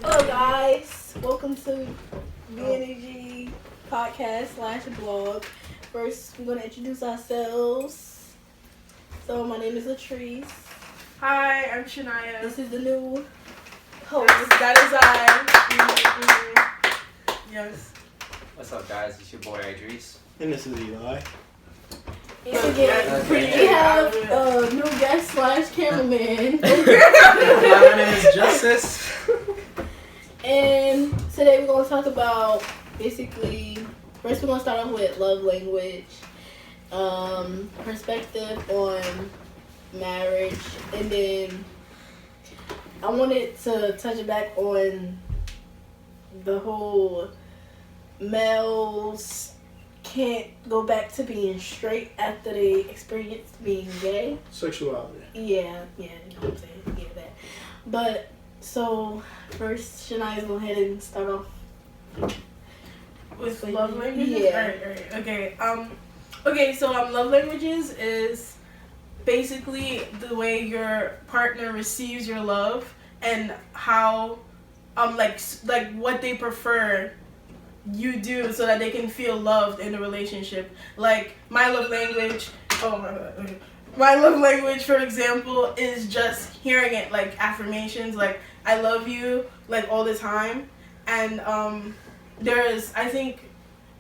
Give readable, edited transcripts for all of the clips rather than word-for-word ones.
Hello guys, welcome to Venergy podcast / blog. First, we're gonna introduce ourselves. So my name is Latrice. Hi, I'm Shania. This is the new host. That is I. Yes. What's up, guys? It's your boy Idris. And this is Eli. And again, we have a new guest / cameraman. My name is Justice. And today we're gonna talk about basically. First, we're gonna start off with love language, perspective on marriage, and then I wanted to touch it back on the whole males can't go back to being straight after they experience being gay. Sexuality. Yeah, you know what I'm saying? Yeah, that. But, so, first, Shania's go ahead and start off. With love languages? Yeah. Alright. Okay, so love languages is basically the way your partner receives your love and how, like what they prefer you do so that they can feel loved in the relationship. Like my love language, my love language, for example, is just hearing it, like affirmations, like I love you, like all the time. And there's, I think,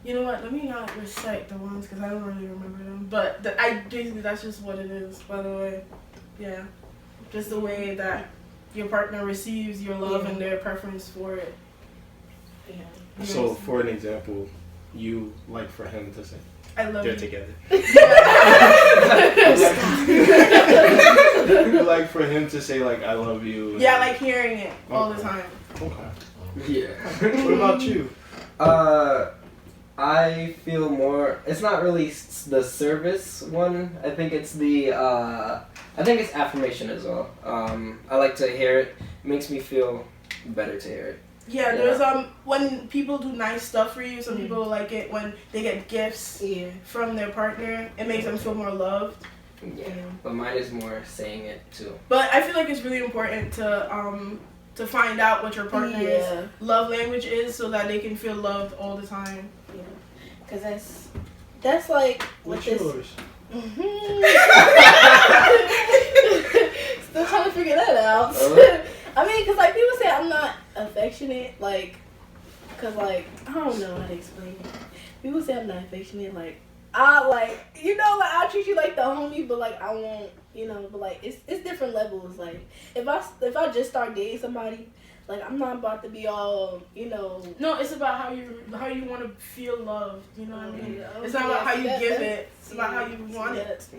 you know what? Let me not recite the ones because I don't really remember them. But basically that's just what it is. By the way, yeah, just the way that your partner receives your love and their preference for it. Yeah. So, for an example, you like for him to say, I love they're you. together. You like for him to say, like, I love you. Yeah, like hearing it all the time. Okay. Yeah. What about you? I feel more. It's not really the service one. I think it's the. I think it's affirmation as well. I like to hear it. It makes me feel better to hear it. Yeah, there's when people do nice stuff for you, some people like it when they get gifts from their partner. It makes them feel more loved. Yeah. But mine is more saying it too. But I feel like it's really important to find out what your partner's love language is so that they can feel loved all the time. Yeah, because that's like What's this. yours? Still trying to figure that out. I mean, because like people say I'm not affectionate, like, because like I don't know how to explain it. People say I'm not affectionate, like I treat you like the homie, but like I won't, but like it's different levels. Like if I just start dating somebody, like I'm not about to be all, No, it's about how you want to feel loved. You know what I mean? Yeah, It's not about how you give it. It's about how you want it.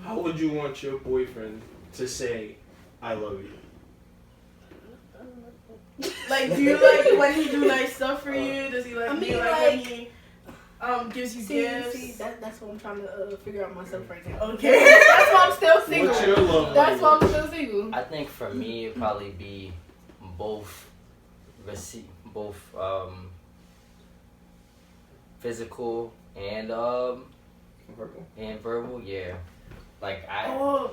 How would you want your boyfriend to say, I love you? Like, do you like when he do nice stuff for you? Does he like? I mean, do you like when he gives you gifts? See, that's what I'm trying to figure out myself right now. Okay. That's why I'm still single. What's your love That's why language? I'm still single. I think for me it'd probably be both physical and verbal. Yeah. Like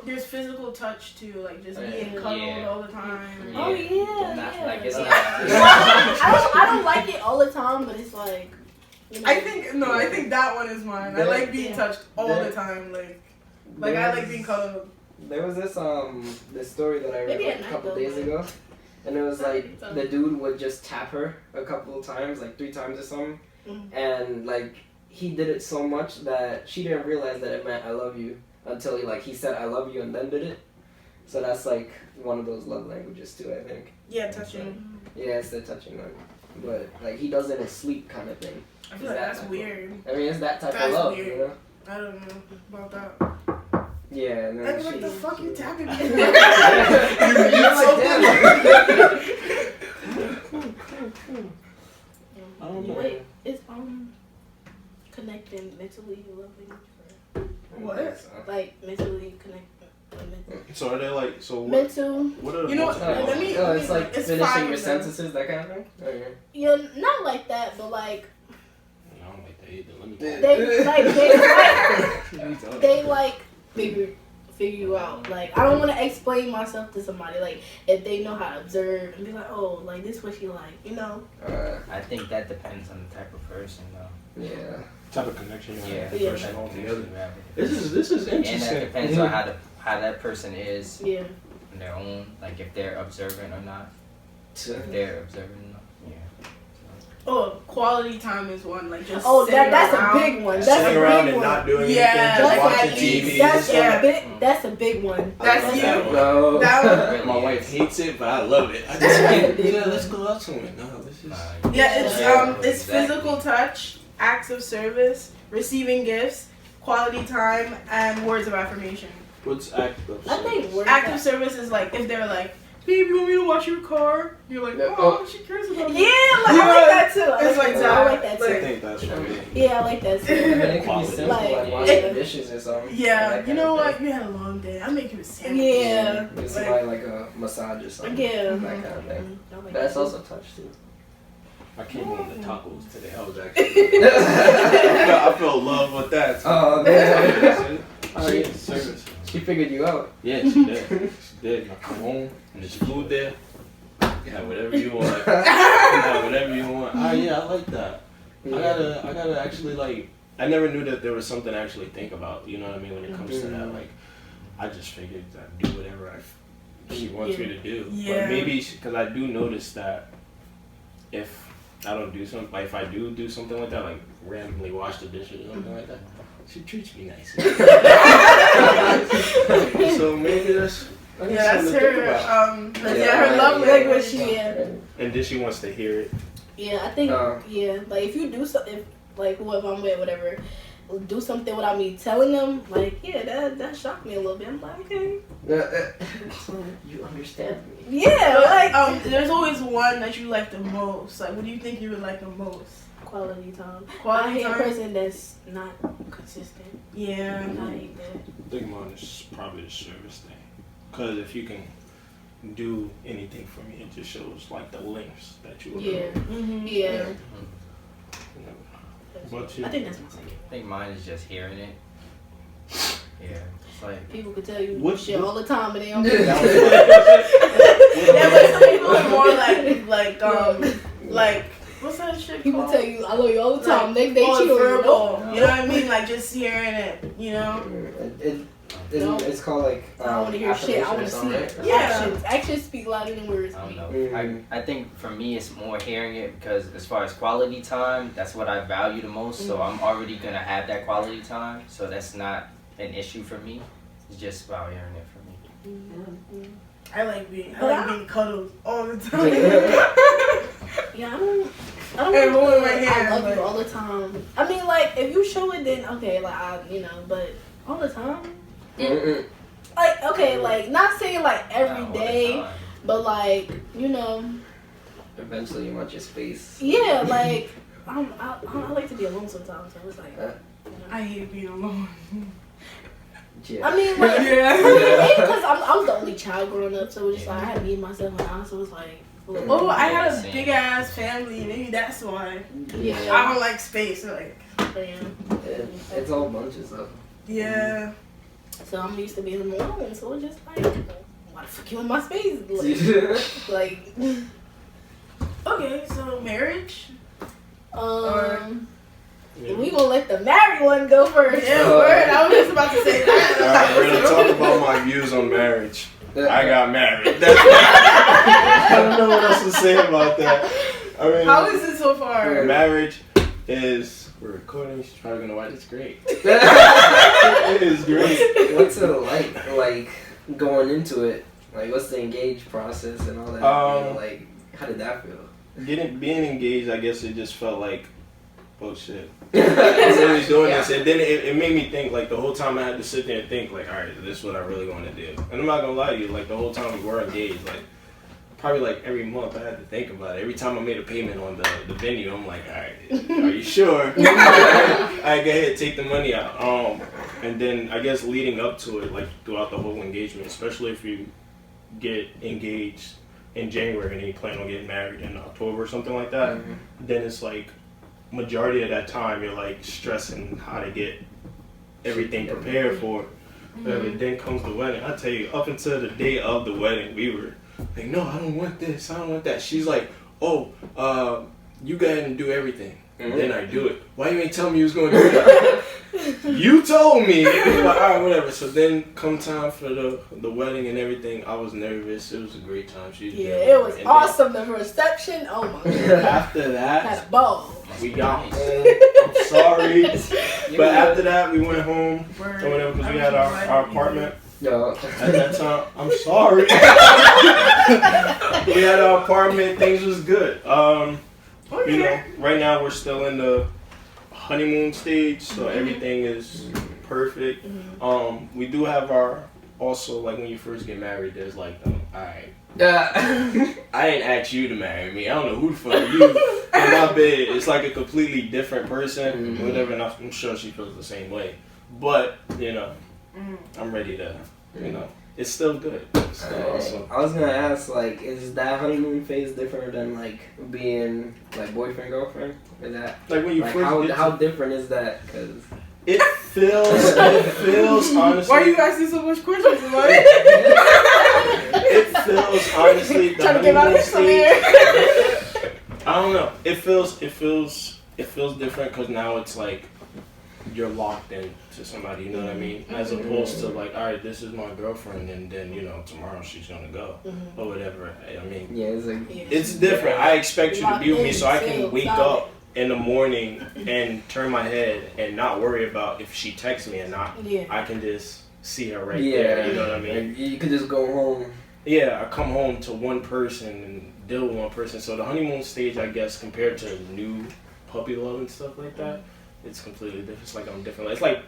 there's physical touch too, like just being cuddled all the time. Yeah. Oh yeah. Like it's not. I don't like it all the time, but it's like. I think that one is mine. I like being touched all the time. Like I like being cuddled. There was this story that I read Maybe like, at a night, couple though, days like- ago, and it was like the dude would just tap her a couple of times, like 3 times or something, and like he did it so much that she didn't realize that it meant I love you until he said I love you and then did it. So that's like one of those love languages too, I think. Yeah, touching. Yeah, it's the touching one, but like he does it in sleep kind of thing. I feel like that's weird. I mean, it's that type That's of love, weird. you know? I don't know about that. Yeah, and then I'd be like, the fuck you tapping me? I don't know. Wait, it's connecting mentally, love language. What? Like mentally connected. So are they like, Mental. what are the You know what, multiple let me- ones? it's like it's finishing 5 your of them. sentences, that kind of thing? Okay. Yeah, not like that, but like I don't like that either. Let me they like bigger figure you out. Like, I don't want to explain myself to somebody. Like, if they know how to observe and be like, oh, like, this what she like, you know? I think that depends on the type of person, though. Yeah. Type of connection you have with Yeah. the person altogether. Yeah. This is And interesting. that depends on how that person is Yeah. on their own, like if they're observant or not. If they're observant or not. Yeah. Oh, quality time is one. Like just Oh, sitting that's around. a big one. That's Sitting a around big and one. not doing Yeah, anything, just like watching at TV. least. That's Yeah. a big one. That's you. No. That Really My is. wife hates it, but I love it. I just yeah, let's go out somewhere. No, this is. Yeah, it's Yeah, it's exactly. physical touch, acts of service, receiving gifts, quality time, and words of affirmation. What's act of I think service? words Active service is like if they're like, babe, you want me to wash your car? You're like, Yeah. oh, she cares about Yeah, me. like, I like that too. I It's like that. that. I like that I too. think that's for me. Yeah, I like that I too. mean, it could be Quality. simple, like Like, washing it- the dishes or something. Yeah, That you kind know of what? thing. You had a long day. I'll make you a sandwich. Yeah. Give somebody like a massage or something. Yeah. That kind of thing. I like That's that. also touch too. I came home with tacos today. I was actually. I felt love with that. Oh man. Oh, yeah, service. She figured you out. Yeah, she did. She did. I come home and there's food there. You have whatever you want. You have whatever you want. Oh yeah, I like that. I gotta actually like. I never knew that there was something to actually think about. You know what I mean? When it comes to that, like, I just figured I'd do whatever she wants me to do. Yeah. But maybe because I do notice that if I don't do something, like if I do something like that, like randomly wash the dishes or something like that, she treats me nice. So maybe that's. Yeah, that's something to think her. about. Her love Like language. what she, And then she wants to hear it. yeah, I think, yeah, like if you do something, if, like whoever I'm with, whatever, do something without me telling them, like, yeah, that shocked me a little bit. I'm like, okay. You understand me. Yeah, like, There's always one that you like the most. Like, what do you think you would like the most? quality time. I Quality hate a time. person that's not consistent. Yeah. I hate that. I think mine is probably the service thing. Because if you can do anything for me, it just shows like the lengths that you would Yeah. go. Mm-hmm. Yeah. You know. But you, I think that's my second. I think mine is just hearing it. Yeah, it's like People could tell you What- shit all the time, and they don't. that Yeah, but some people are more like what's that shit People called? tell you I love you all the time. Next day, Oh, she don't even verbal. know. You know what I mean? Like just hearing it. You know. No. It's called like I don't want to hear shit. I want to see affirmation or it. something, Yeah. Actions. Actions speak louder than words. I don't know. Mm. I think for me it's more hearing it because as far as quality time, that's what I value the most. So I'm already gonna have that quality time. So that's not an issue for me. It's just about hearing it for me. I like being cuddled all the time. Yeah, I don't Hey, really hold feel my like hand, I love like- you all the time. I mean, like, if you show it, then okay, like, but all the time? Mm-mm. Like, okay, like, not saying, like, Not every all the day, time. but, like, Eventually, you want your space. yeah, like, I like to be alone sometimes, so it's like, I hate being alone. Yeah. I mean, like, Yeah. maybe because I was the only child growing up, so it was just like, I had me, myself, and I, so it was like, Oh, I had a Same. big ass family. Maybe that's why. yeah, I don't like space. Like, yeah. It's all bunches of. yeah. So I'm used to being alone, so it's just like, why the fuck you in my space? Like, Okay, so marriage. we gonna let the married one go first. Yeah, word. I was just about to say that. Alright, we're gonna talk about my views on marriage. I got married. I don't know what else to say about that. I mean, How is it so far? marriage is. We're recording. She's probably gonna watch. It's great. It is great. What's it like going into it? Like, what's the engaged process and all that? Like, how did that feel? Being engaged, I guess it just felt like, oh shit. I was doing this, and then it made me think. Like the whole time, I had to sit there and think. Like, all right, this is what I really want to do. And I'm not gonna lie to you. Like the whole time we were engaged, like probably like every month I had to think about it. Every time I made a payment on the venue, I'm like, all right, are you sure? I go ahead, take the money out. And then I guess leading up to it, like throughout the whole engagement, especially if you get engaged in January and then you plan on getting married in October or something like that, then it's like majority of that time you're like stressing how to get everything prepared for. And then comes the wedding. I tell you, up until the day of the wedding, we were like, no, I don't want this, I don't want that. She's like, oh, you go ahead and do everything. And then I do it. Why you ain't tell me you was going to do that? You told me. Like, all right, whatever. So then come time for the wedding and everything, I was nervous. It was a great time. It was awesome. The reception, oh my god. After that, had a ball. we got home. I'm sorry. But after that, we went home or whatever because we had our apartment. Yo. At that time, I'm sorry. We had our apartment. Things was good. You know, right now we're still in the honeymoon stage, so everything is perfect. We do have our also like when you first get married, there's like alright. I didn't ask you to marry me. I don't know who the fuck you. In my bed, it's like a completely different person, whatever. And I'm sure she feels the same way. But you know, I'm ready to. You know, it's still good. It's still awesome. I was gonna ask, like, is that honeymoon phase different than like being like boyfriend girlfriend? Is that like when you like first how different is that? Cause it feels honestly. Why are you asking so much questions, like? It feels honestly. The Trying to get out of here. I don't know. It feels different because now it's like you're locked in to somebody. You know what I mean? As opposed to like, all right, this is my girlfriend, and then you know tomorrow she's gonna go or whatever. I mean, yeah, it's like it's different. I expect you to be with me so I can wake up in the morning and turn my head and not worry about if she texts me or not. Yeah. I can just see her right there. You know what I mean? Like, you could just go home. Yeah, I come home to one person and deal with one person. So the honeymoon stage, I guess, compared to new puppy love and stuff like that, it's completely different. It's like I'm different. It's like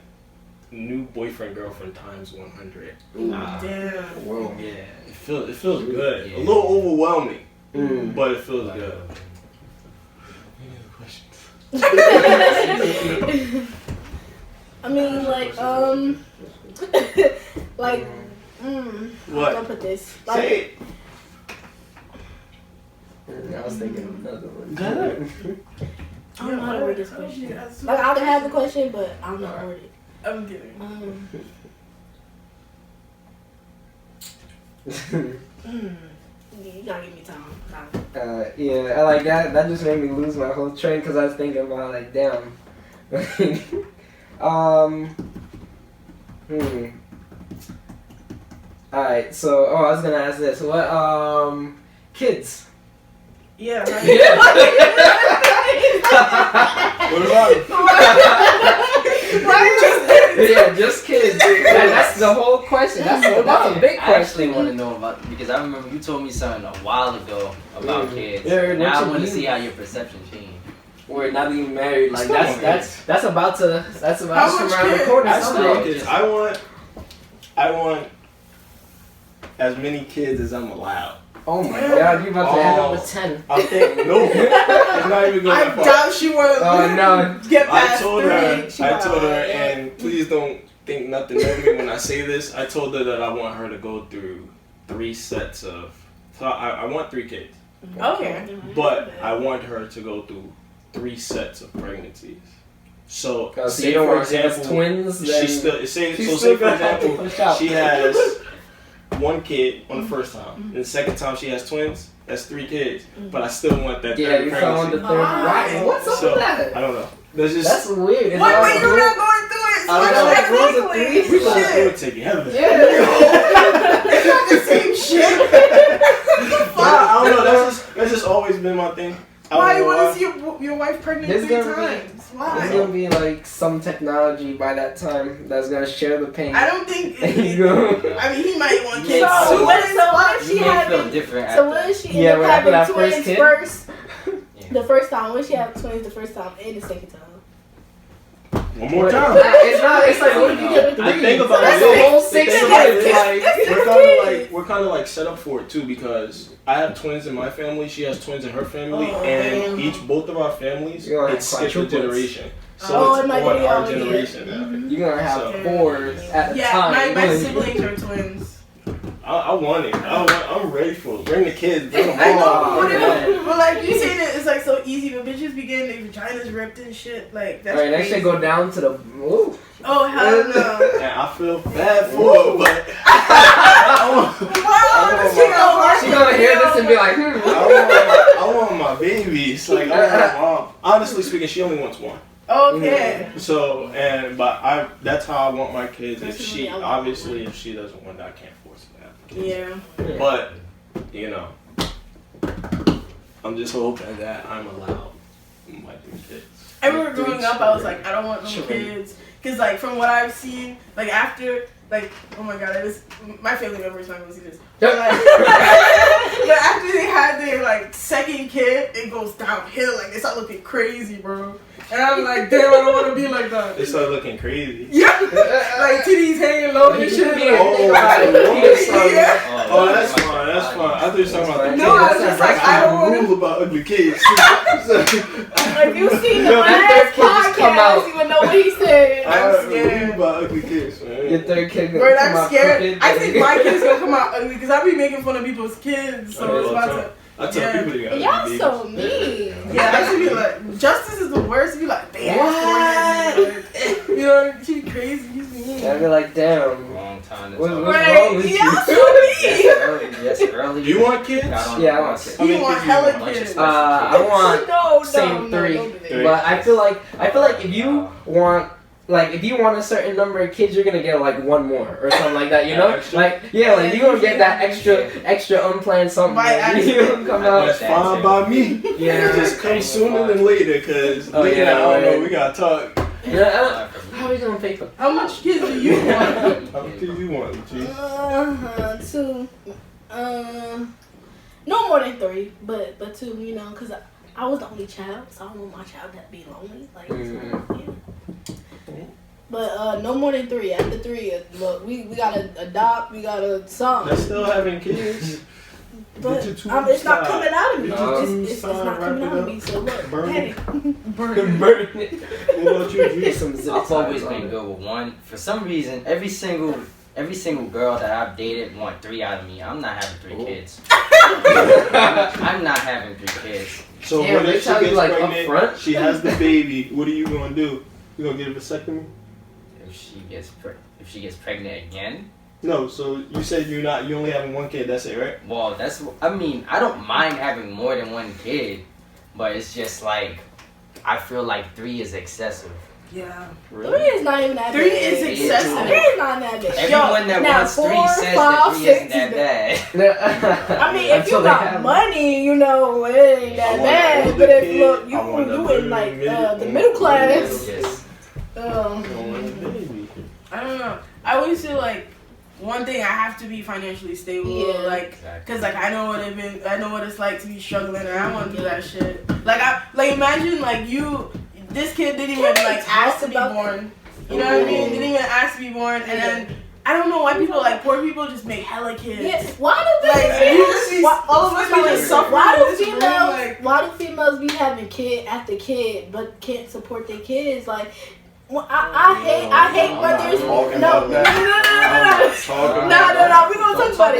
new boyfriend girlfriend times 100. Damn. Whoa. Yeah, it feels good. Yeah. A little overwhelming, but it feels good. I mean, like, like, What? how do I put this? Like, Say it. I was thinking of another one. I don't know how to word this question. Like, I can have the question, but I don't know how to word it. I'm kidding. You gotta give me time. Yeah, I like that. That just made me lose my whole train because I was thinking about like, damn. Alright, so I was gonna ask this. What kids? Yeah. What about it? Yeah, just kids. That's the whole question. That's a big I actually question. want to know about because I remember you told me something a while ago about kids. Yeah, now I what want you to see mean? how your perception changed. We're not even married. Like Still that's about to How come much around the kids? corner I still someday. kids. I want as many kids as I'm allowed. Oh my god, you about to end up with 10. I think no, it's not even going I that far. doubt she would no. get I past told 3. her, and please don't think nothing of me when I say this. I told her that I want her to go through 3 sets of. So I want 3 kids, Okay. but I want her to go through 3 sets of pregnancies. So So you don't want to have twins? Then she still say she's so. still Say for gonna have to example, push out. she has 1 kid on the first time, and the second time she has twins. That's 3 kids, but I still want that Yeah, third you found the pregnancy. third. Right? What's up So, with that? I don't know. That's just That's weird. It's Wait, not you're cool. not going through it. I don't know. Exactly. we gonna do Shit. it together. Yeah. It's not the same shit. I don't know. That's just always been my thing. I Why don't you know want to see your wife pregnant There's 3 gonna be- times? There's Why? gonna be like some technology by that time that's gonna share the pain. I don't think. There you go. I mean, he might want So, kids So too. what if You she may feel having? different So after. what if she Yeah, end but up after that having first twins kid? first? Yeah. The first time. When she have twins the first time and the second time. One more time. It's not. It's like what if you get 3? I think about That's it. the whole Think 6 about it. kids. We're kind of like set up for it too because I have twins in my family. She has twins in her family, Oh, and damn. both of our families You're gonna it's have skipped a quadruplets. generation. So Oh, it it's might on be our all, yeah. generation. You're gonna have So- 4 at a Yeah, time. my siblings are twins. I want it. I'm ready for it. Bring the kids. Bring them I all. know, Oh, man. but like you say that it's like so easy, but bitches be getting their vaginas ripped and shit. Like that's Alright, that crazy. should go down to the. Ooh. Oh hell no! And I feel bad for her, but She gonna hear this and be like, I want my babies. Like, I want my mom. Honestly speaking, she only wants one. Okay. So, that's how I want my kids. If she doesn't want that, I can't force that. Yeah. But, you know, I'm just hoping that I'm allowed my 3 kids. I remember growing up, I was like, I don't want no kids. Because, like, from what I've seen, like, after, like, oh my god, my family members might see this. But, like, but after they had their, like, second kid, it goes downhill. Like, they start looking crazy, bro. And I'm like, damn, I don't want to be like that. They start looking crazy. Yeah. Like, titties hanging low and shit. Oh, that's fine. That's fine. I thought you were talking about the No, I was just like, I don't want to. rule about ugly kids. If you seen the last podcast, you would know what he said. I'm scared. Rule about ugly kids, man. your 3rd kid gonna Bro, come I'm out scared. crooked. I think my kids gonna come out ugly because I be making fun of people's kids. So it's about to. I tell people they got Y'all babies. so mean. Yeah, I should be like, Justice is the worst. Be like, damn, you know, she crazy. He's mean. I'd be like, damn. Wrong time to What's talk. wrong with you? Y'all so mean. Yes, early. Do you want kids? Yeah, I want kids. You want hella kids. I want No, same no, 3, don't do that. but I feel like if you want. Like, if you want a certain number of kids, you're gonna get, like, 1 more or something like that, you know? Extra? Like, yeah, like, you're gonna get that extra unplanned something. By You come out. That's fine by me. Yeah. Just come sooner than later, because Oh, later, yeah, I don't know, right. we gotta talk. Yeah, how are we gonna pay for How much kids do you want? How many kids you want, G? 2. No more than 3, but 2, you know, because I was the only child, so I don't want my child to be lonely. Like, so, yeah. But no more than 3. After 3, look, we gotta adopt, we gotta something. That's still having kids. But Get your 2 it's not side. coming out of me. Get your 2 It's side, not coming wrap out it of me. So look, Burn hey, burn it? What about you, G? Some zip I've always ties on been it. good with 1. For some reason, every single girl that I've dated want 3 out of me. I'm not having 3 kids. I'm not having 3 kids. So Damn, what they if she tell you, gets like, up pregnant, front? she has the baby, what are you gonna do? You gonna get a vasectomy? If she gets pregnant again, No, so you said you only having 1 kid, that's it, right? well, I don't mind having more than 1 kid, but it's just like, I feel like 3 is excessive. Yeah. 3 is not even that 3 bad. is excessive. 3 is not that bad. Everyone that now wants 3 4, says 5, that 3 isn't 6 that bad. I mean, if Until you they got have money, you know, it ain't I that want bad. an But older if kid, look, I want you a in like middle- the middle class. Yes. I want a baby. I don't know. I always feel like one thing I have to be financially stable. Yeah. Like, Exactly. cause like I know what it's like to be struggling, and I want to do that shit. Like imagine like this kid didn't even like ask to be born. You know what I mean? Didn't even ask to be born, and then I don't know why people like poor people just make hella kids. Yeah. Why do Like they? you just see all of us be just suffering. Why in do this room, females? like, Why do females be having kid after kid but can't support their kids? Like, I hate mothers. No, talking no, about no, that. no. We gonna talk about it.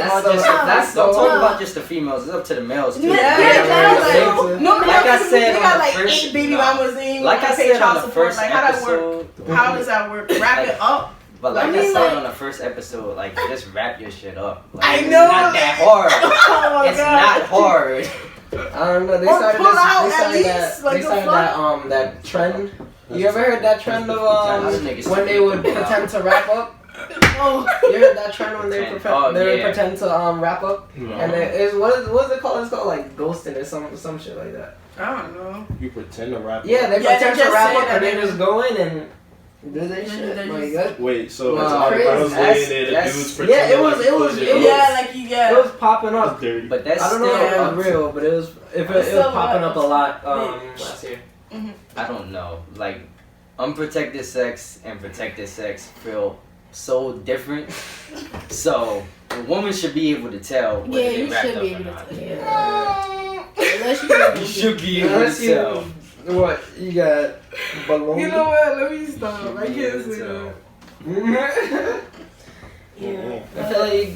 Don't talk about just the females. It's up to the males too. Yeah, no, like I said they on got the like first- 8 baby mamas in. Like I pay said on child the support. first Like how that work? episode, How does that work? Wrap it up. but like I I, mean, said like- on the first episode, like just wrap your shit up. Like, I it's know, not that hard. Oh my It's God. not hard. I don't know. They Or started pull out this. They at started least, that. like, They the started fuck? that trend. You ever heard that trend of Those niggas when they would pretend to wrap up? Oh. You heard that trend when they would yeah. pretend to wrap up? No. And what is it called? It's called like ghosting or some shit like that. I don't know. You pretend to rap. Yeah, they Yeah, pretend they to just wrap say up that and they they- just go in and do their They shit. just- Like that. Wait, so Wow. it's all Crazy. girls laying there, the That's- dudes yeah, pretending it was- like it was- pussy. it was- Yeah, like It yeah. was popping That's up. dirty. But that's I don't know still if it up was to- real, but it was So popping up a lot Bitch. last year. I don't know. Like, unprotected sex and protected sex feel so different. So, a woman should be able to tell whether Yeah, they you wrapped should up be or able to not. tell. Yeah. Unless you You should be able Unless to you, tell. what you got? Balloon. You know what? Let me stop. You I should be able can't to say tell. that. Yeah. I feel like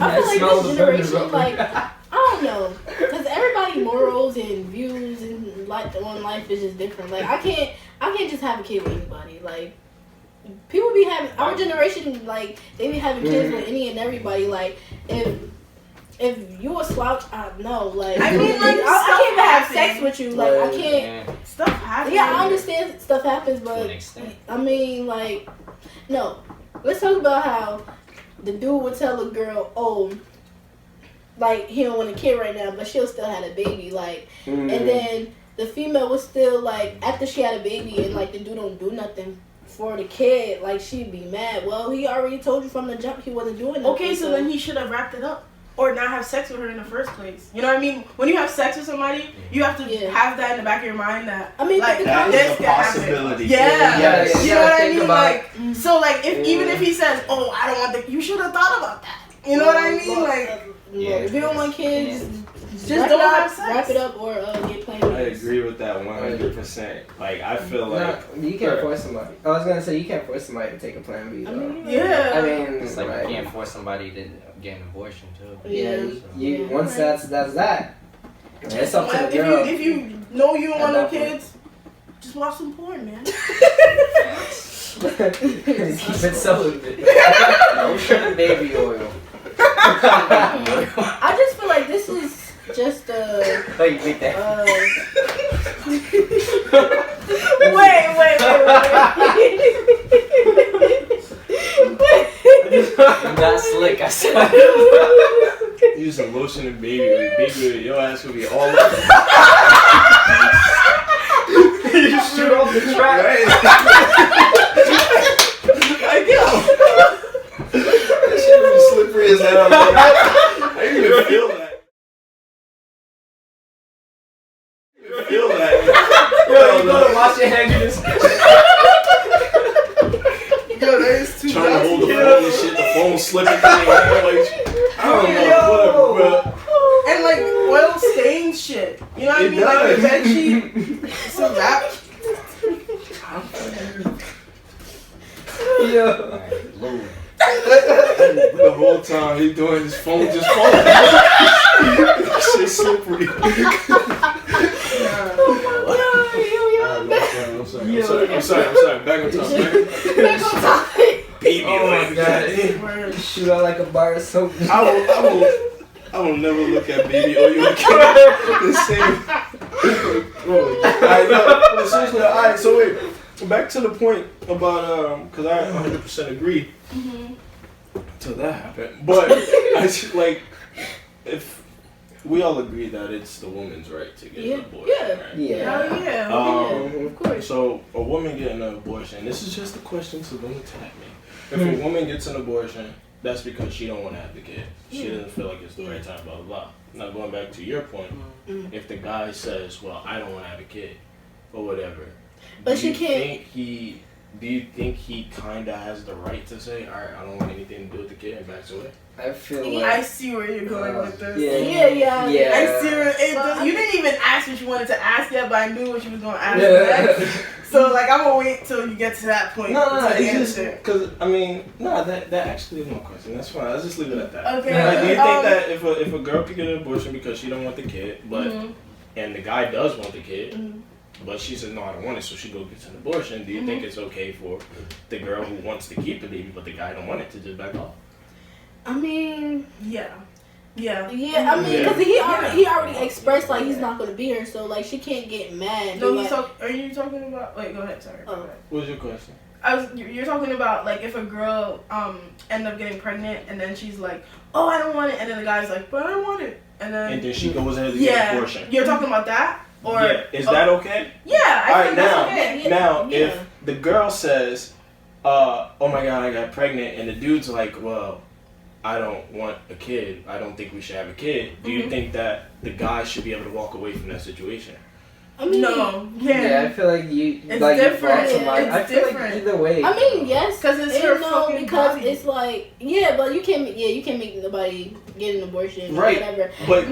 I feel like this generation, like, I don't know, because everybody morals and views and like on life is just different. Like I can't just have a kid with anybody. Like people be having our generation like they be having kids with any and everybody. Like if you a slouch, I know. Like I mean, like, I can't even have stuff sex with you. Like I can't. Yeah, Stuff happens. Yeah, I understand stuff happens, to an but extent. I mean, like, no. Let's talk about how the dude would tell a girl, oh, like he don't want a kid right now, but she'll still have a baby, like, and then the female was still like after she had a baby and like the dude don't do nothing for the kid, like she'd be mad. Well, he already told you from the jump he wasn't doing nothing. Okay, so then he should have wrapped it up. Or not have sex with her in the first place. You know what I mean? When you have sex with somebody, you have to have that in the back of your mind that I mean, like That this is a could happen. possibility. Yeah. Yes. You know what I Think mean? about- Like so like even if he says, oh, I don't want the, you should have thought about that. You know what I mean? Like if you don't want kids, just wrap don't it up, have sex. wrap it up, or get plain. I agree with that 100%. Like I feel like you can't force somebody. I was gonna say you can't force somebody to take a plan B. I Though. mean, Yeah. I mean, It's like right. you can't force somebody to get an abortion too. Yeah, Yeah. once that's that. It's up to the girl. If you know you don't want no At that point. kids, just watch some porn, man. Keep it celibate. Lotion and baby oil. I just feel like this is just a. How you think that? I'm not slick, I said. use some lotion and baby oil. Baby oil, your ass will be all over. You shoot off the track. Right? Like, yo. That shit was slippery as hell. Man. I didn't even feel that. Feel that. Yo, you gotta wash your hands. You just. Yo, that is too Trying to hold the phone and shit, the phone slipping through your hand. Like, I don't know, whatever, bro. And like oil stains shit. You know what I It mean? Like does. the bed sheet. It's a wrap. Yo. Alright, Lou. The whole time he doing his phone just falling. Shit slippery. I'm sorry. Back on top. Baby, Oh my god. Shoot out like a bar of soap. I will never look at baby oil again. The same. Alright, seriously. Alright, so wait. Back to the point about because I 100% agree. Till that happened, but I just, like if we all agree that it's the woman's right to get an abortion, right? Yeah. Hell yeah. Of course. So a woman getting an abortion, this is just a question, so don't attack me. If a woman gets an abortion, that's because she don't want to have the kid. She doesn't feel like it's the right time, blah, blah, blah. Now going back to your point, if the guy says, well, I don't want to have a kid, or whatever, But she can't. do you think he kind of has the right to say, all right, I don't want anything to do with the kid and backs away? I feel Yeah. like. I see where you're going with this. Yeah. I see where you didn't even ask what you wanted to ask yet, but I knew what you was gonna ask Yeah. next. So like I'm gonna wait till you get to that point. No, to it's just answer. because that actually is my question. That's fine. Let's just leave it at that. Okay. Like, do you think that if a girl could get an abortion because she don't want the kid, but and the guy does want the kid, but she says no, I don't want it, so she go gets an abortion? Do you think it's okay for the girl who wants to keep the baby, but the guy don't want it, to just back off? I mean, Yeah. I mean, because he already expressed like he's not gonna be here, so like she can't get mad. No, like, are you talking about? Wait, go ahead. Sorry. Go ahead. What was your question? You're talking about like if a girl end up getting pregnant and then she's like, oh, I don't want it, and then the guy's like, but I want it, and then she goes ahead and get an abortion. You're talking about that, or Is that okay? Yeah, I think that's okay. If the girl says, oh my god, I got pregnant, and the dude's like, well, I don't want a kid, I don't think we should have a kid, do you think that the guy should be able to walk away from that situation? I mean, no, Yeah, I feel like It's you different. brought somebody. It's I feel different. like either way. I mean, yes, 'Cause it's and her no, fucking because body. it's like, but you can't make nobody get an abortion, Right. or whatever. But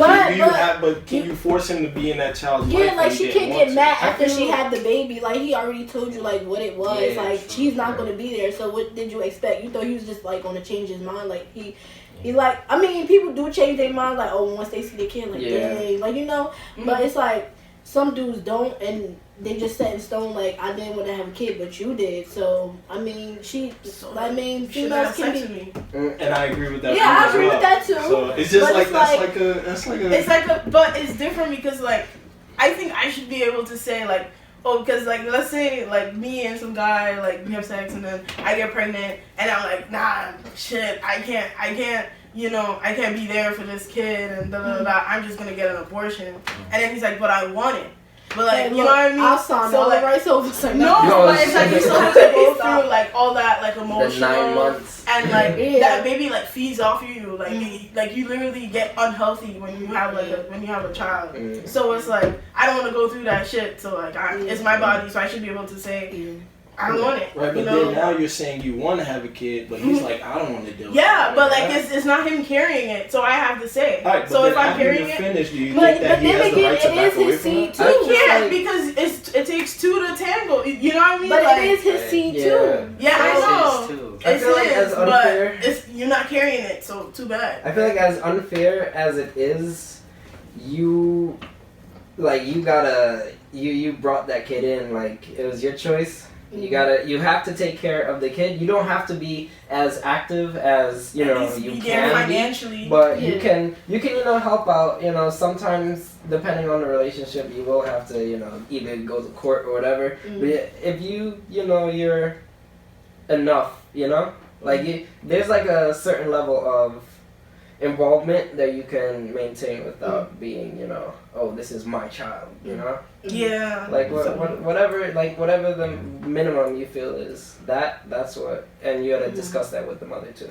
But can you force him to be in that child's life? Yeah, like when she he can't didn't get want mad to? after she had the baby. Like he already told you like what it was. Yeah, like true, she's not right. gonna be there. So what did you expect? You thought he was just like gonna change his mind? Like he like, I mean, people do change their mind. Like, oh, once they see the kid, like Yeah. dang, like But it's like some dudes don't, and they just set in stone like I didn't want to have a kid, but you did. So I mean, females can be. And I agree with that. Yeah, I agree with that too. So it's just like It's like a, but it's different because like I think I should be able to say like, oh, because like let's say like me and some guy like we have sex and then I get pregnant and I'm like, nah, shit, I can't. You know, I can't be there for this kid and da da da. I'm just gonna get an abortion. And then he's like, but I want it. But like, you know what I mean? I'll sign all the rights over. No, but it's like you still have to go through like all that like emotional the 9 months and like that baby like feeds off of you. Like you literally get unhealthy when you have like when you have a child. So it's like I don't want to go through that shit. So like it's my body, so I should be able to say. I don't want it. Right, but then now you're saying you want to have a kid, but he's like, I don't want to do it. Yeah, but like it's not him carrying it, so I have to say. All right, so if I'm carrying it, do you think that he has the right to back away from it? He can't because it takes two to tangle. You know what I mean? But like, it is his seed too. Yeah, I know. I feel like as unfair, but you're not carrying it, so too bad. I feel like as unfair as it is, you brought that kid in, like it was your choice. You have to take care of the kid. You don't have to be as active as you can financially, but you can help out. Sometimes depending on the relationship, you will have to either go to court or whatever. But if you're enough, there's like a certain level of involvement that you can maintain without being, oh, this is my child, Yeah. Like whatever the minimum you feel is, that's what, and you gotta discuss that with the mother too.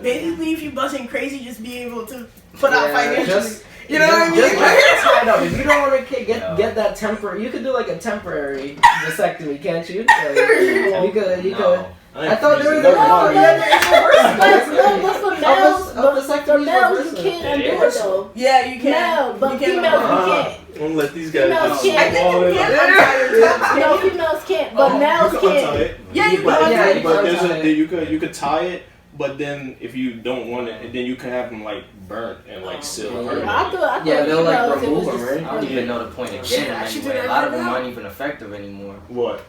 Basically, if you busting crazy, just be able to put out financially. You know what I mean? Just get tied up. If you don't want to get that temporary, you could do like a temporary vasectomy, can't you? Like, you could. I thought there was for males you can't undo it though. Yeah, you can. No, but females you can't. I'm gonna let these guys. Females can't. No, females can't, but males can. Yeah, you can. But you could tie it, but then if you don't want it, then you can have them like burnt and like sealed. I thought they'll like remove them, right? I don't even know the point of getting them anyway. A lot of them aren't even effective anymore. What?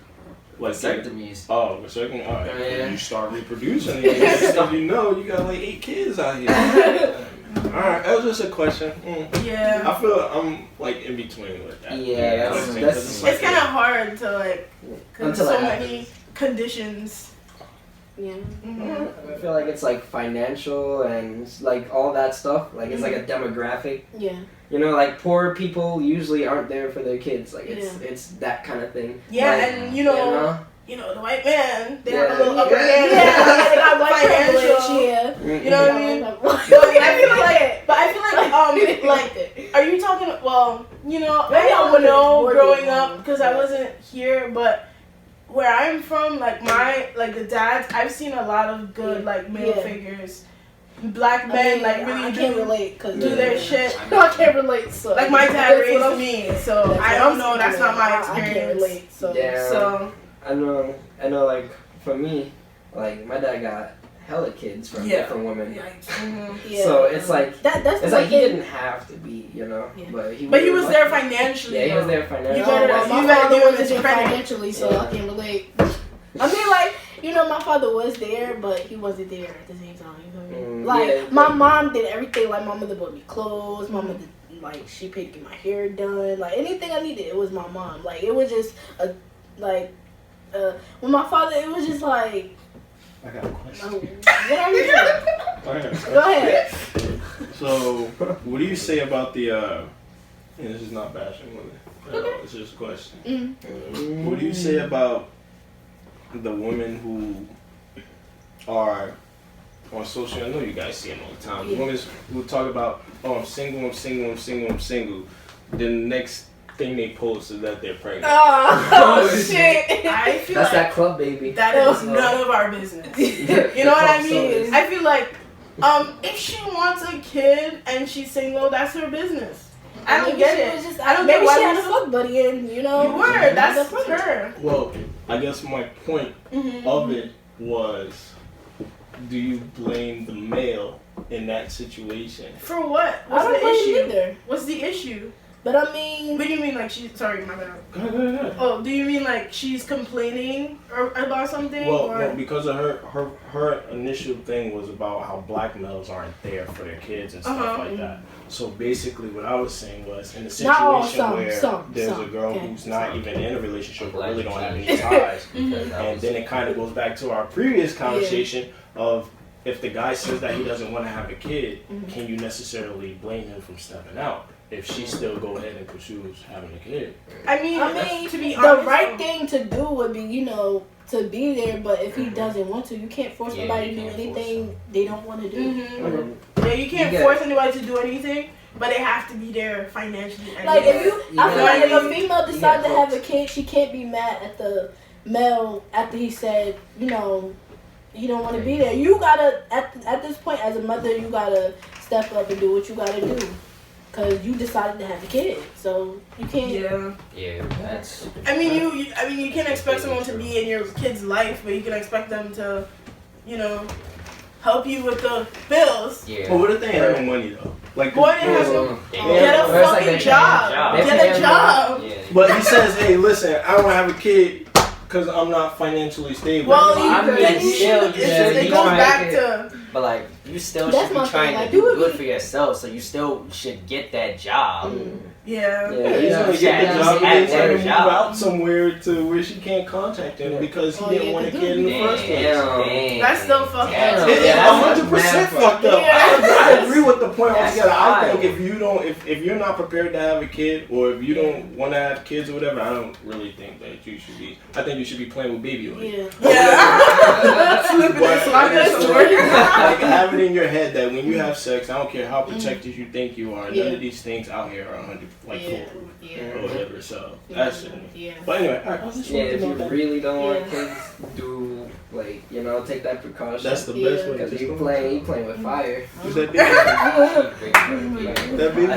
Like vasectomies. Oh, vasectomy. All right. You start reproducing. Stuff you got like 8 kids out here. Alright, that was just a question. Yeah. I feel I'm like in between with that. Yeah, it's kind of hard to like, cause so many conditions. Yeah. I feel like it's like financial and like all that stuff. Like it's like a demographic. Yeah. Like poor people usually aren't there for their kids. Like it's that kind of thing. Yeah, like, and the white man, they have a little upper hand. Yeah, they got white financial. Yeah. You know what I mean? But I feel like are you talking? Well, I don't know growing up because I wasn't here, but where I'm from, like the dads, I've seen a lot of good like male figures. Black men really can't relate do their shit. I can't relate. So like my dad raised me, so I don't know. That's not my experience. I can't relate. So I know. Like for me, like my dad got hella kids from different women. Yeah. So it's like that's it's like he didn't have to be, but he was there financially. Yeah, he was there financially. You better do this financially, so I can relate. I mean, like. My father was there, but he wasn't there at the same time. You know what I mean? Like, my mom did everything. Like, my mother bought me clothes. My mother, she paid to get my hair done. Like, anything I needed, it was my mom. Like, it was just, with my father, it was just like... I got a question. What are you saying? Go ahead. So, what do you say about the, and this is not bashing women. It's just a question. What do you say about the women who are on social? I know you guys see them all the time. The women who talk about, oh, I'm single. Then the next thing they post is that they're pregnant. Oh shit! I feel that's that club baby. That is none of our business. You know what I mean? I feel like, if she wants a kid and she's single, that's her business. I don't get it. I don't get why she had a fuck buddy and you were. That's her. Well, I guess my point of it was, do you blame the male in that situation? For what? I don't blame him either. What's the issue? But I mean, What do you mean like she's sorry, my bad. Go ahead. Oh, do you mean like she's complaining about something? Well, or? no, because of her initial thing was about how black males aren't there for their kids and stuff like that. So basically, what I was saying was, in a situation where there's a girl who's not even in a relationship or really don't have any ties, and then it kind of goes back to our previous conversation of if the guy says that he doesn't want to have a kid, can you necessarily blame him from stepping out? If she still go ahead and pursues having a kid. I mean, to be the honest, right thing to do would be, to be there. But if he doesn't want to, you can't force somebody to do anything they don't want to do. Yeah, you can't force anybody to do anything, but they have to be there financially. Like if I feel like if a female decides to have a kid, she can't be mad at the male after he said, you don't want to be there. You gotta at this point as a mother, you gotta step up and do what you gotta do. Because you decided to have a kid, so you can't. Yeah, that's. I mean, you can't expect someone to be in your kid's life, but you can expect them to, help you with the bills. Yeah. But what if they ain't having money though? Like, boy, they have to get a fucking job. Get a job. Yeah. But he says, "Hey, listen, I don't have a kid because I'm not financially stable." Well, it goes back to. But like, you still That's should be my trying thing. Like, to do good for yourself, so you still should get that job. Yeah. He's gonna get the job and then move out somewhere to where she can't contact him because he didn't want a kid in the first place. That's still fucked up. It's 100% fucked up. I agree with the point altogether. I think if you're not prepared to have a kid, or if you don't want to have kids or whatever, I don't really think that you should be. I think you should be playing with baby oil. Like have it in your head that when you have sex, I don't care how protected you think you are, none of these things out here are 100 or whatever. So that's it. But anyway, I just want to if know you that. really don't want kids, do take that precaution. That's the best way. Because you playing with fire. Use that baby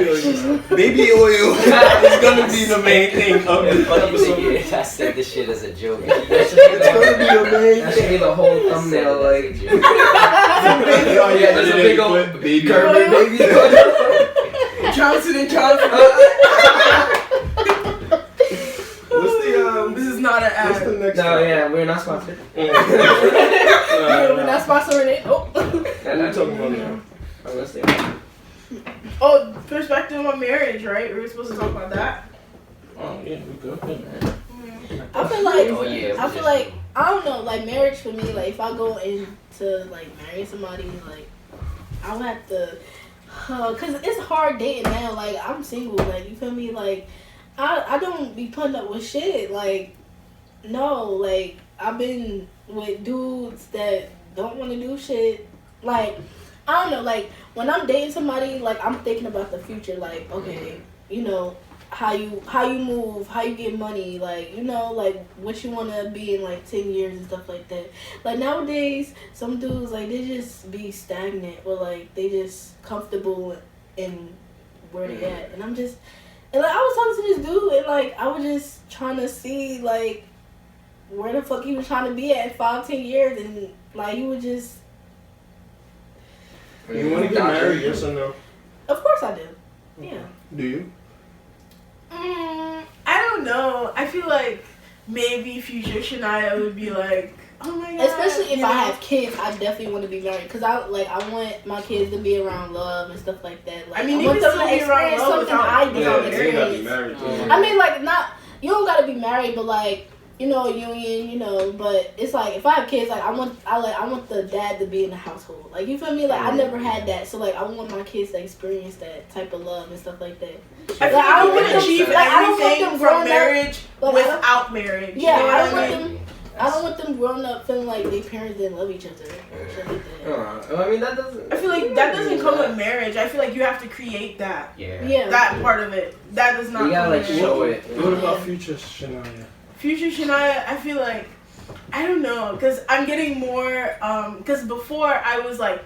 baby oil is gonna be the main thing of the episode. I said this shit as a joke. It's gonna be the main. That should be the whole thumbnail. There's a big old baby. Johnson and Johnson. What's the This is not an ad. What's the next? We're not sponsored. We're not sponsoring it. Oh. We're talking about now. Oh, perspective on marriage, right? We were supposed to talk about that. Oh yeah, we good. I feel like I don't know, like marriage for me, like if I go into like marrying somebody, like I would have to, cause it's hard dating now. Like I'm single, like you feel me, like I don't be putting up with shit. Like no, like I've been with dudes that don't want to do shit. Like I don't know, like when I'm dating somebody, like I'm thinking about the future. Like okay, how you move, how you get money, like like what you want to be in like 10 years and stuff like that. Like nowadays some dudes like they just be stagnant or like they just comfortable in where they at, and I was talking to this dude and like I was just trying to see like where the fuck he was trying to be at 5-10 years, and like he was just. You want to get married, yes or no? Of course I do. Yeah. Do you? I don't know. I feel like maybe future Shania would be like, oh my god. Especially if I have kids, I definitely want to be married because I want my kids to be around love and stuff like that. Like, I mean, I want them to experience something I didn't experience. I mean, like you don't gotta be married, but like a union, but it's like if I have kids, like I want the dad to be in the household. Like you feel me? Like I never had that, so like I want my kids to experience that type of love and stuff like that. I feel like I don't want them achieve everything from marriage without marriage. Yeah, I don't want them growing up feeling like their parents didn't love each other. I mean that doesn't. I feel like that doesn't come with marriage. I feel like you have to create that. Yeah. That part of it. That does not. You gotta show it. What about future Shania? Future Shania, I feel like, I don't know, because I'm getting more, because before I was like,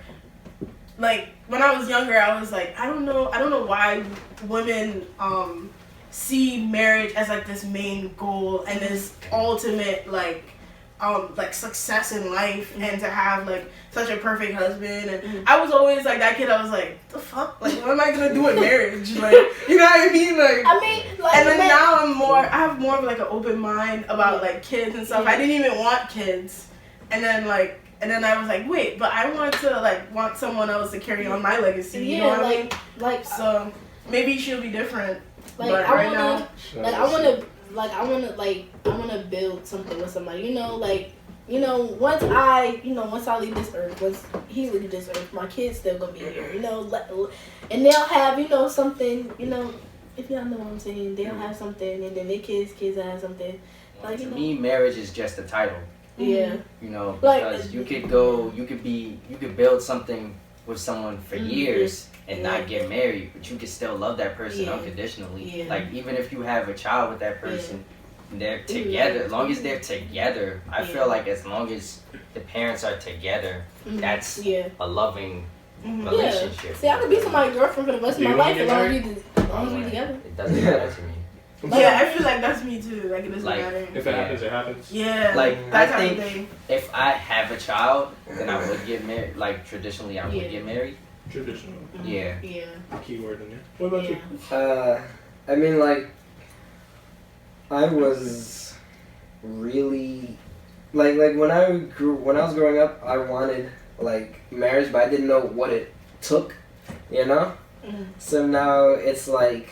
when I was younger, I was like, I don't know why women, see marriage as like this main goal and this ultimate, like, like success in life and to have like such a perfect husband. And I was always like that kid. I was like, the fuck, like what am I gonna do in marriage? Like, you know what I mean? Like, I mean, like, and then now I have more of like an open mind about like kids and stuff. I didn't even want kids, and then I was like, wait, but I want someone else to carry on my legacy. You know what I mean? Like, so maybe she'll be different. Like, but I right wanna, now, like, I wanna build something with somebody. You know, like, you know, once I leave this earth, once he leaves this earth, my kids still gonna be here. You know, and they'll have, you know, something. You know, if y'all know what I'm saying, they'll have something, and then their kids will have something. Like, to you know, me, marriage is just a title. Yeah. You know, Like, because you could build something with someone for years and not get married, but you can still love that person unconditionally. Yeah. Like, even if you have a child with that person, they're together. As long as they're together, I feel like as long as the parents are together, that's a loving relationship. See, I could be somebody's girlfriend for the rest of my life as long as we together. It doesn't matter to me. Yeah, I feel like that's me too. Like, it doesn't matter. If it happens, it happens. Yeah, like, that I type of think thing. if I have a child, then I would get married. Like, traditionally, I would get married. Traditional. Yeah. Yeah. Keyword in there. What about you? I mean, like, I was really like when I was growing up, I wanted like marriage, but I didn't know what it took, you know. So now it's like,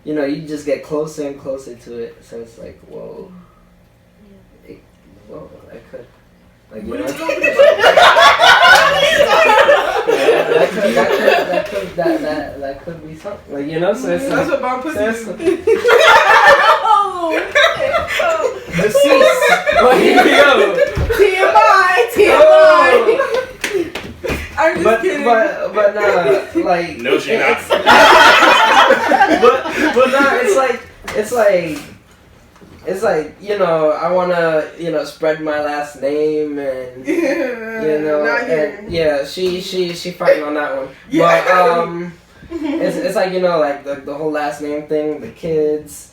you know, you just get closer and closer to it. So it's like, whoa, I could, like, you know. That could be something, like, you know. So it's that's like, what bomb pussy is. Deceased. Well, here we go. TMI. I'm just kidding. But like, No, she not. but no, it's like, you know, I wanna, you know, spread my last name and you know, and, yeah, she fighting on that one. But it's like, you know, like the whole last name thing, the kids.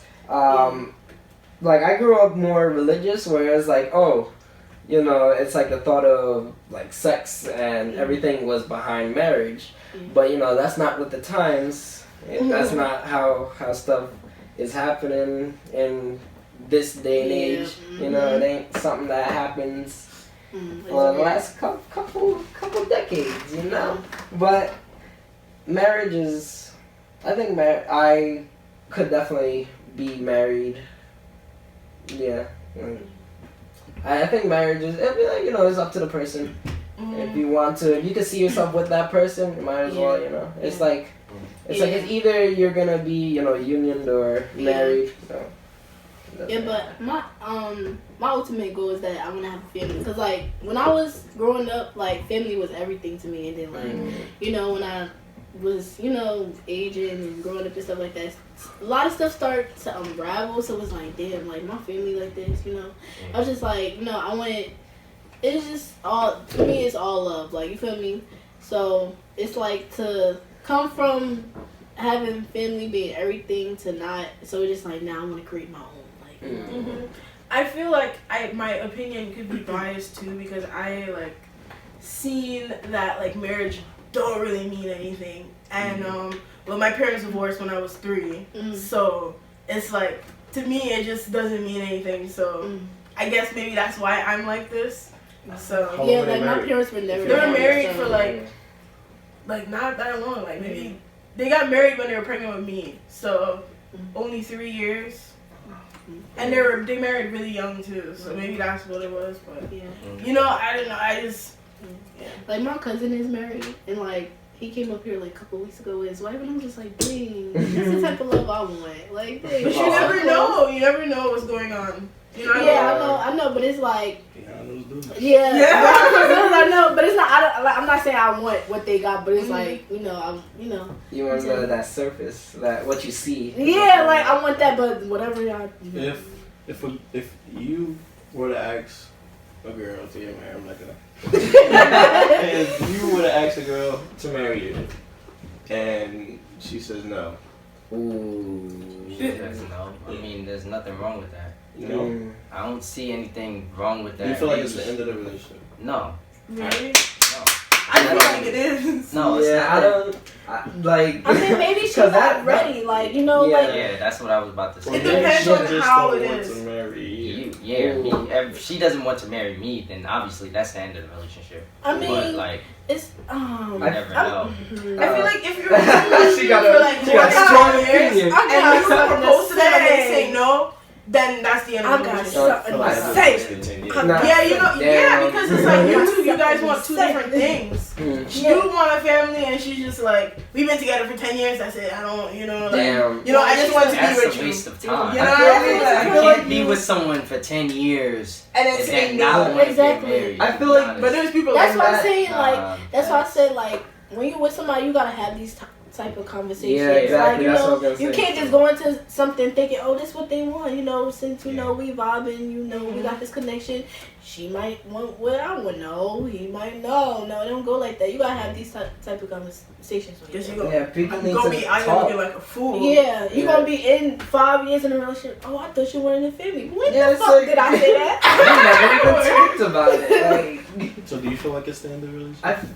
Like, I grew up more religious, whereas like, oh, you know, it's like the thought of like sex and everything was behind marriage, but you know, that's not with the times. That's not how stuff is happening in this day and age. You know, it ain't something that happens for the last couple decades. You know, but marriage is. I think I could definitely be married. Yeah. I think marriage is, you know, it's up to the person. If you want to, if you can see yourself with that person, you might as well, you know. It's like, it's either you're gonna be, you know, unioned or married. So, yeah, but my ultimate goal is that I want to have a family. Cause like when I was growing up, like family was everything to me, and then like you know, when I was, you know, aging and growing up and stuff like that, a lot of stuff started to unravel. So it was like, damn, like my family like this, you know. I was just like, you know, I wanted. It's just all, to me, it's all love. Like, you feel me? So it's like to come from having family being everything to not. So it's just like, now I want to create my own. Like, I feel like my opinion could be biased too, because I like seen that like marriage don't really mean anything, and well, my parents divorced when I was 3, so it's like, to me it just doesn't mean anything. So I guess maybe that's why I'm like this. So yeah, like my parents were never. They were married for like not that long. Like maybe they got married when they were pregnant with me. So only 3 years. And they married really young too. So maybe that's what it was. But you know, I don't know. I just like my cousin is married, and like he came up here like a couple weeks ago with his wife, and I'm just like, dang, that's the type of love I want. Like, dang, but you never know. You never know what's going on. You know, I know, but it's like, I know, but it's not. I'm not saying I want what they got, but it's like, you know, you want that surface, that what you see. Yeah, like I want that, but whatever y'all. If you were to ask a girl to get married, I'm not gonna. If you were to ask a girl to marry you, and she says no. She says no. I mean, there's nothing wrong with that. You know? I don't see anything wrong with that. Do you feel like it's the end of the relationship? No. Really? No. I feel like it is. No, it's yeah, not I that. don't. Like. I mean, maybe she's 'Cause not ready. Like, you know, Yeah. like. Yeah, that's what I was about to say. It depends She on just how don't it want is. to marry you. If she doesn't want to marry me, then obviously that's the end of the relationship. I mean, but like, it's you never know. I feel like if you're with someone She got for a- like she got more strong than 5 years, opinion. I and got you something propose to to them and they say. say no, then that's the end I of the got relationship. something I to feel say. It's 10 years. Nah. Yeah, you know, yeah, Damn. because it's like you guys want two different things. Yeah. You want a family, and she's just like, we've been together for 10 years. That's it. I don't, you know, like, Damn. you know, I just want to be That's with a you. waste of time. You know I what I feel mean? like- I You feel can't like be with someone for 10 years and then and say then no. not want to Exactly. get married. I feel like- But there's people That's like why I'm that. saying, like, Nah, that's why I said, like, when you're with somebody, you gotta have these type of conversations. Yeah, exactly. Like, you That's what I know, was gonna you say. can't just go into something thinking, oh, this is what they want. You know, since you know we vibing, you know, we got this connection. She might want what I would know. He might know. No, it don't go like that. You gotta have these type of conversations with Because each you other. go, Yeah, people I'm need gonna to be out here talk. looking like a fool. Yeah, you're Yeah. gonna be in 5 years in a relationship. Oh, I thought you wanted a family. When Yeah, the it's fuck like- did I say that? We never even talked about it. Like, So do you feel like it's the end of the relationship?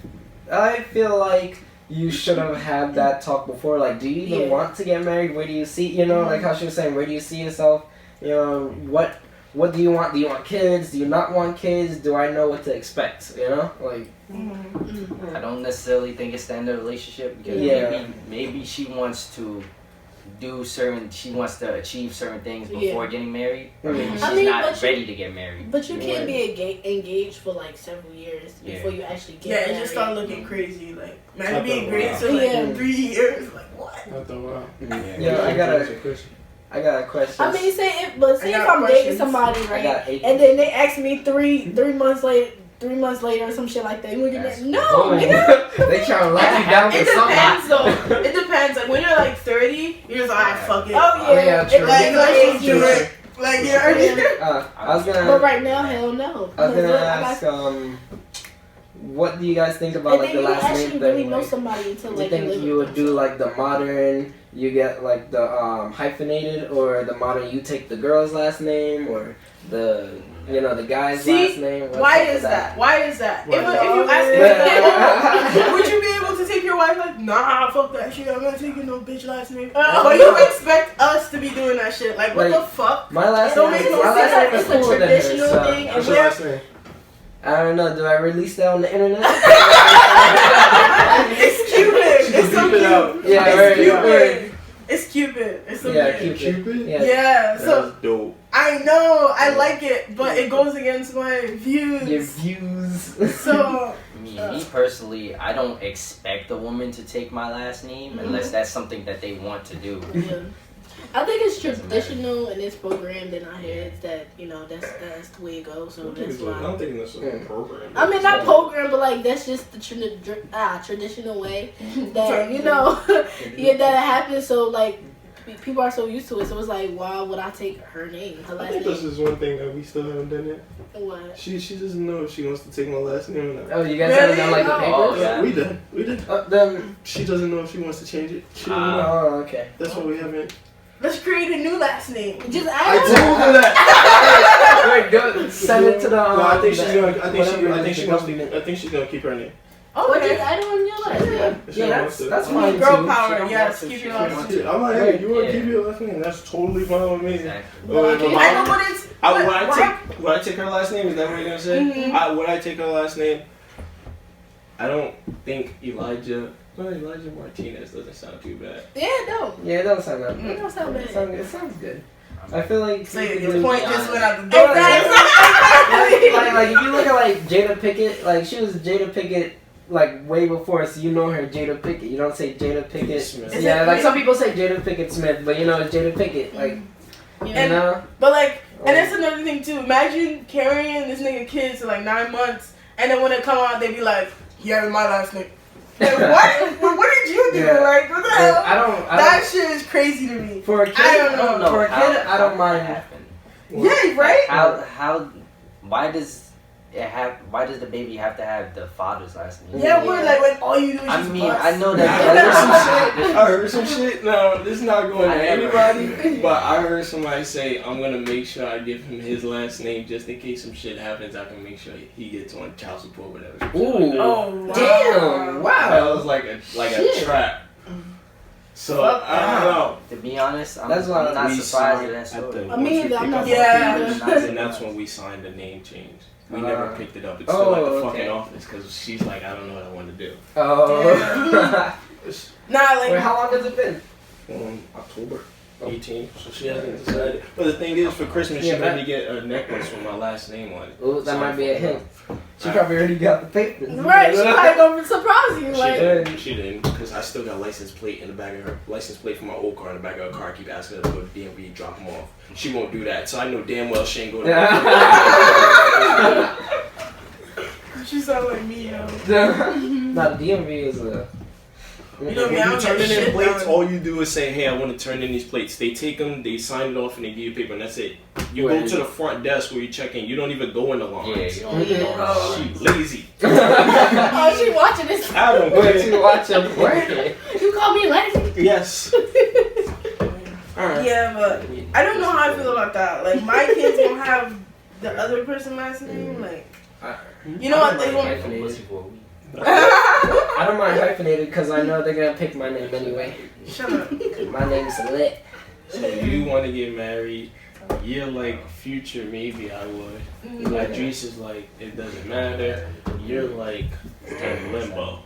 I feel like you should have had that talk before. Like, do you even Yeah. want to get married? Where do you see, you know, like how she was saying, where do you see yourself? You know, what do you want? Do you want kids? Do you not want kids? Do I know what to expect? You know, like, I don't necessarily think it's the end of the relationship because Yeah. maybe she wants to she wants to achieve certain things Yeah. before getting married. Or maybe Mhm. she's I mean, not but you- ready to get married. But you Yeah. can't be engaged for like several years Yeah. before you actually get Yeah, it married. just started looking crazy. Like, I man, being thought, great wow. for like Yeah. 3 years. Like, what? I thought, wow. yeah, I got a question. I mean, say if I got I'm dating questions. somebody, I right, got 8. and then they ask me three months later. 3 months later or some shit like that. You wanna get That's- married? No, Oh, nigga. they trying to lock you down It for something. depends though. It depends. Like when you're like 30, you're just like, ah, fuck it. Oh Oh, yeah, yeah, It- true. Like, it's let's just do easier. it. Like, you know what I mean? I was But gonna, right now, hell no. I was Because gonna look, I got- ask, what do you guys think about and like then the you last actually name really thing? know Like, somebody until you like think live you with would them. do like the modern, you get like the hyphenated, or the modern, you take the girl's last name, or the the guy's See, last name? What's Why up with is that? Why is that? Why? If you ask me, Yeah. would you be able to take your wife? Like, nah, fuck that shit. I'm not taking no bitch last name. But you expect us to be doing that shit? Like, what Like, the fuck? My last Don't name, make is, no my sense. last name is It's a cooler than hers, traditional so thing. What's your last name? I don't know. Do I release that on the internet? It's Cupid. It's so Keep it out. cute. Yeah, It's right, Cupid. right. It's Cupid. It's so Yeah, cute. Cupid. Cupid? Yeah. Yeah. So That's dope. I know I like it, but it goes against my views. Your views. So Me personally, I don't expect a woman to take my last name unless that's something that they want to do. Yeah. I think it's Doesn't traditional and it's programmed in our heads that that's the way it goes. So that's I why. don't think it's a program. I mean, not program, but like that's just the traditional way that that happens. So like people are so used to it. So it's like, why would I take her name, her I last think name? this is one thing that we still haven't done yet. What? She doesn't know if she wants to take my last name or not. Oh, you guys haven't done like the Really? papers? Yeah. We did. Then. She doesn't know if she wants to change it. She doesn't know. Oh, okay. That's why we haven't. let's create a new last name. Just I ask. told her that. Wait, go send it to the. No, I think she's the- gonna. I think whatever she the wants government- to. I think she's gonna keep her name. Or just Okay. add on your last name. If she Yeah, wants to. that's fine Girl too. power. She don't Yes, want to, keep she your don't last want name. to. I'm like, hey, you want to Yeah. keep your last name? That's totally fine with me. Exactly. Oh, But I if can't- my I mom- know what it's. Would I take her last name? Is that what you're gonna say? Mhm. Would I take her last name? I don't think Elijah. Well, Elijah Martinez doesn't sound too bad. Yeah, no. Yeah, it doesn't sound that It don't sound bad. It sounds good. I feel like. So you your could point do- just went out the door. like if you look at like Jada Pickett, like she was Jada Pickett like way before, so you know her Jada Pickett. You don't say Jada Pickett Smith. Is Yeah, it- like some people say Jada Pickett Smith, but you know it's Jada Pickett. Like you And- know. But like, and that's another thing too. Imagine carrying this nigga kids for like 9 months, and then when they come out, they be like, "Yeah, my last name." Like, what? What did you do? Yeah. Like, what the hell? I That don't. shit is crazy to me. For a kid, I don't know. For a kid, I don't mind. Yeah, right? How why does why does the baby have to have the father's last name? Yeah, we're like when all you do is I just mean, bust. I know I that. heard some shit. No, this is not going I to never- anybody. But I heard somebody say, I'm gonna make sure I give him his last name just in case some shit happens. I can make sure he gets on child support, whatever. some shit like Ooh. that. Oh wow. Damn! Wow. That was like a Shit. trap. So Fuck I don't know. To be honest, I'm That's why not We surprised signed at that at story. the- I mean, I'm not Yeah. surprised. And that's when we signed the name change. We never picked it up. It's still Oh, at the okay. fucking office because she's like, I don't know what I want to do. Oh. Nah, like Wait, how long has it been? October 18th, so she hasn't decided. But the thing is, for Christmas, Yeah, she but- made me get a necklace with my last name on it. Oh, that So might be a I hint. She Right. probably already got the papers. Right, she probably gonna surprise you. Like, She didn't, because I still got license plate in the back of her license plate for my old car in the back of her car. I keep asking her to go to DMV and drop them off. She won't do that, so I know damn well she ain't going to. she sound like me, yo. Nah, the DMV is a. You know me, I When you don't turn get in shit plates, done. all you do is say, "Hey, I want to turn in these plates." They take them, they sign it off, and they give you paper, and that's it. You go to the front desk where you check in. You don't even go in the lines. Yeah, you don't Yeah. know. Oh. She lazy. oh, she watching this. I don't Wait, care. you watch him work. You call me lazy? Yes. Alright. Yeah, but I don't know how I feel about that. Like my kids gonna have the other person's last name. Like, you know what they want? I don't mind hyphenated because I know they're gonna pick my name anyway. Shut up. My name's lit. So you want to get married? You're like future, maybe I would. Idris is like, it doesn't matter. You're like in limbo,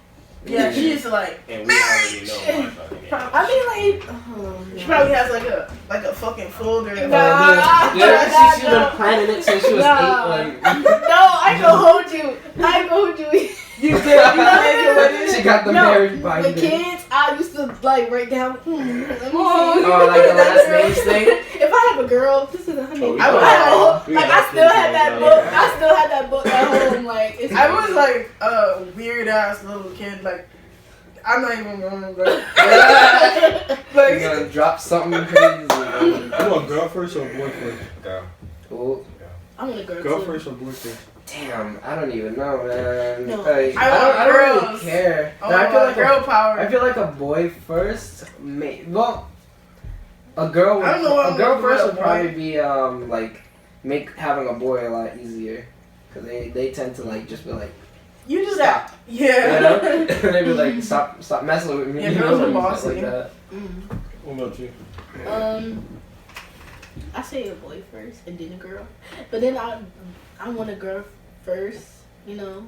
Yeah, she's like. and we already know my fucking name. I mean, like, oh, She probably has like a fucking folder. Nah. Yeah, she's been planning it since she was Nah. 8. Like, no, I ain't gonna hold you. I ain't gonna hold you. You did. You know your wedding. she got the No, marriage binder. the kids, I used to like write down. Let me see. Oh, like the last names thing? If I have a girl, this is her name. Oh, I would have a whole, we like got I still had kids that like book. that. I still had that book at home. Like it's I was like a weird ass little kid. Like I'm not even gonna like. You're like gonna drop something crazy. You want girl first or boy first? Girl. Oh, I want a girl, Girl too. first or boy first? damn, I don't even know, man. No. Like, I want I don't really girls. care. oh, No, I feel like girl power. I feel like a boy first. Well, a girl. I don't know what A girl I'm first gonna would probably be like make having a boy a lot easier because they tend to like just be like You do that. you Yeah. know they be like stop messing with me. Yeah, you girls know, are and stuff bossy. like that. Mm. What about you? I say a boy first and then a girl, but then I want a girl first, you know.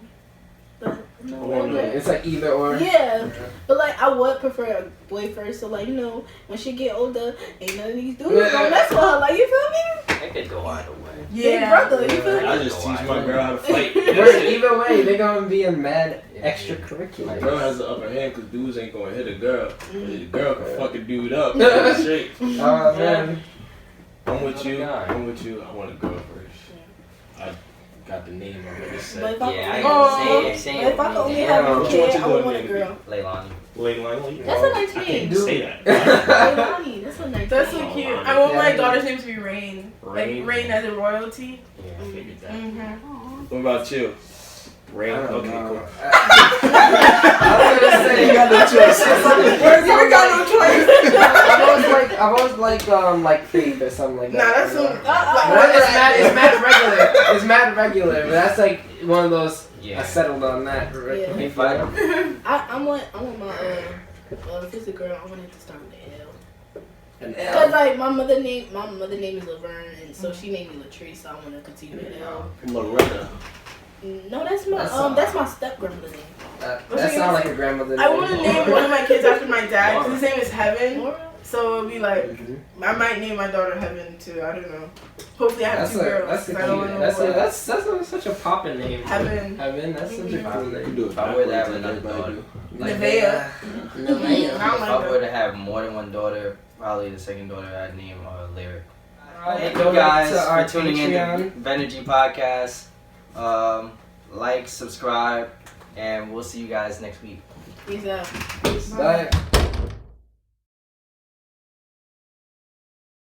But no, I want like, It's like either or. yeah, but like I would prefer a boy first. So like you know, when she get older, ain't none of these dudes gonna mess with her. Like you feel me? It could go either way. Big brother, you feel me? I just teach my girl how to fight. But either way, they're gonna be in mad The extracurricular. girl has the upper hand because dudes ain't gonna hit a girl. The girl can fuck a dude up. Straight. Oh man. I'm with you. Guy. I'm with you. I want a girl first. I got the name already But set. if I Yeah, I could, gotta say if I could only Yeah. have a What kid, you I would doing, want a baby? girl. Leilani. Leilani. That's a nice I can't name. even say that. Leilani, that's a nice That's name. so cute. I want my Yeah. daughter's name to be Rain. Rain. Like Rain as a royalty. Yeah. I figured that. Mm-hmm. What about you? Rain. I don't Okay, know. cool. I was gonna say You got no choice. You got no choice. I've always like Faith or something like Nah, that. that's you know? some. Well, it's mad regular. It's mad regular, but that's like one of those. Yeah. I settled on that. Right? Yeah. If I I want my if it's a girl, I want it to start with an L. An Cause L. like my mother name is Laverne, and so she named me Latrice, so I want to continue with L. Loretta. No, that's my That's that's my step grandmother name. That sounds like a grandmother. I want to name one of my kids after my dad because his name is Heaven. Laura? So it'll be like, Mhm. I might name my daughter Heaven too. I don't know. Hopefully I have That's two a girls. that's a 'cause I don't cute. know That's what- such a poppin' name. Heaven. Heaven. That's such a cool You name. do it If I were to have backwards like another everybody daughter. do. Nevaeh. Nevaeh. I don't If I like were that. to have more than one daughter, probably the second daughter I'd name Lyric. Thank Go you guys to our for tuning in to Patreon. Venergy Podcast. Like, subscribe, and we'll see you guys next week. Peace out. Bye.